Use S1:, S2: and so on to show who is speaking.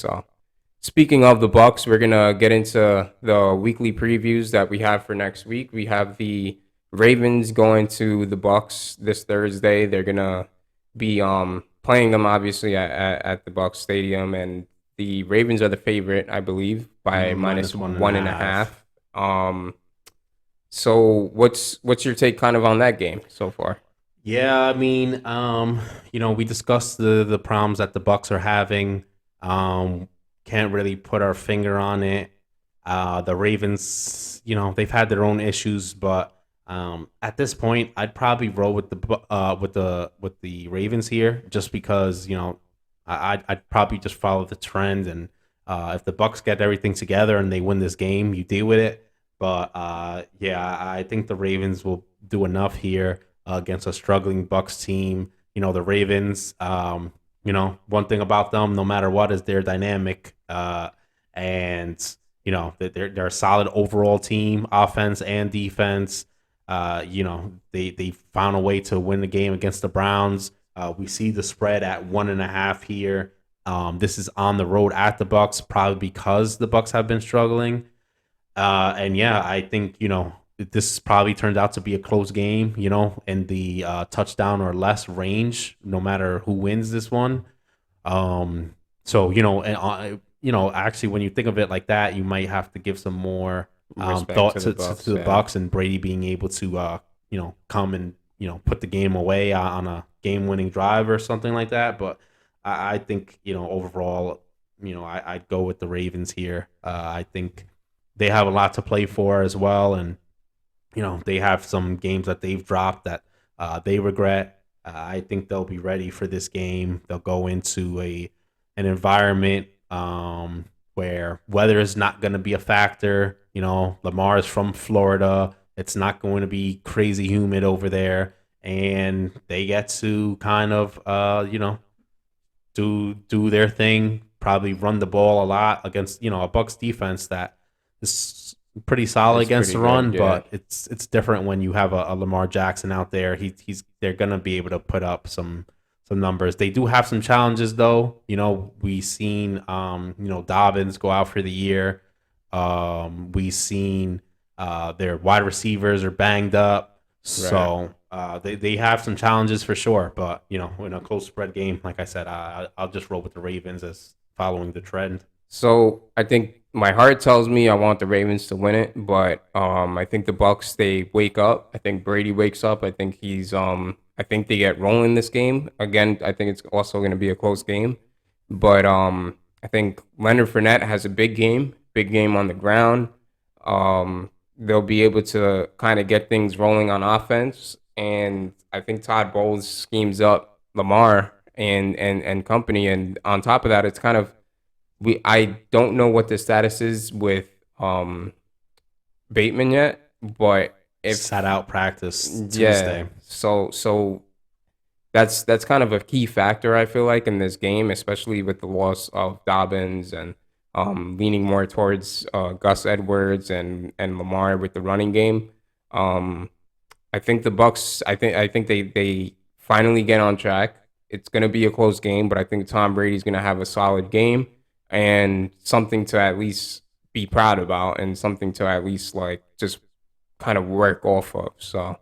S1: So speaking of the Bucs, we're gonna get into the weekly previews that we have for next week. We have the Ravens going to the Bucs this Thursday. They're gonna be playing them obviously at the Bucs Stadium, and the Ravens are the favorite, I believe, by minus
S2: Minus one and a
S1: one and a
S2: half.
S1: half. So what's your take kind of on that game so far?
S2: Yeah, I mean, we discussed the problems that the Bucks are having. Um, can't really put our finger on it. The Ravens, they've had their own issues, but at this point, I'd probably roll with the Ravens here, just because I'd probably just follow the trend, and if the Bucks get everything together and they win this game, you deal with it. But yeah, I think the Ravens will do enough here against a struggling Bucks team. The Ravens. One thing about them, no matter what, is they're dynamic, and they're a solid overall team, offense and defense. They found a way to win the game against the Browns. We see the spread at 1.5 here. This is on the road at the Bucks, probably because the Bucks have been struggling. And yeah, I think this probably turned out to be a close game. In the touchdown or less range, no matter who wins this one. So actually, when you think of it like that, you might have to give some more
S1: Respect
S2: thought
S1: to the
S2: to
S1: Bucs,
S2: the
S1: yeah.
S2: Bucks and Brady being able to come and put the game away on a game winning drive or something like that. But I think overall, I'd go with the Ravens here. I think they have a lot to play for as well, and they have some games that they've dropped that they regret. I think they'll be ready for this game. They'll go into an environment where weather is not going to be a factor. Lamar is from Florida. It's not going to be crazy humid over there, and they get to kind of do their thing. Probably run the ball a lot against a Bucks defense that is pretty solid
S1: It's
S2: against
S1: pretty
S2: the
S1: good,
S2: run,
S1: yeah.
S2: but it's different when you have a Lamar Jackson out there. They're gonna be able to put up some numbers. They do have some challenges though. We seen Dobbins go out for the year. We seen their wide receivers are banged up,
S1: Right.
S2: so they have some challenges for sure. But in a close spread game, like I said, I'll just roll with the Ravens as following the trend.
S1: So I think my heart tells me I want the Ravens to win it, but I think the Bucks they wake up. I think Brady wakes up. I think they get rolling this game. Again, I think it's also going to be a close game. But I think Leonard Fournette has a big game on the ground. They'll be able to kind of get things rolling on offense, and I think Todd Bowles schemes up Lamar and company. And on top of that, it's kind of we I don't know what the status is with Bateman yet, but
S2: Sat
S1: if
S2: out practice
S1: yeah,
S2: Tuesday.
S1: so that's kind of a key factor I feel like in this game, especially with the loss of Dobbins and leaning more towards Gus Edwards and Lamar with the running game. Um, I think the Bucks. I think they finally get on track. It's going to be a close game, but I think Tom Brady's going to have a solid game and something to at least be proud about and something to at least like just kind of work off of. So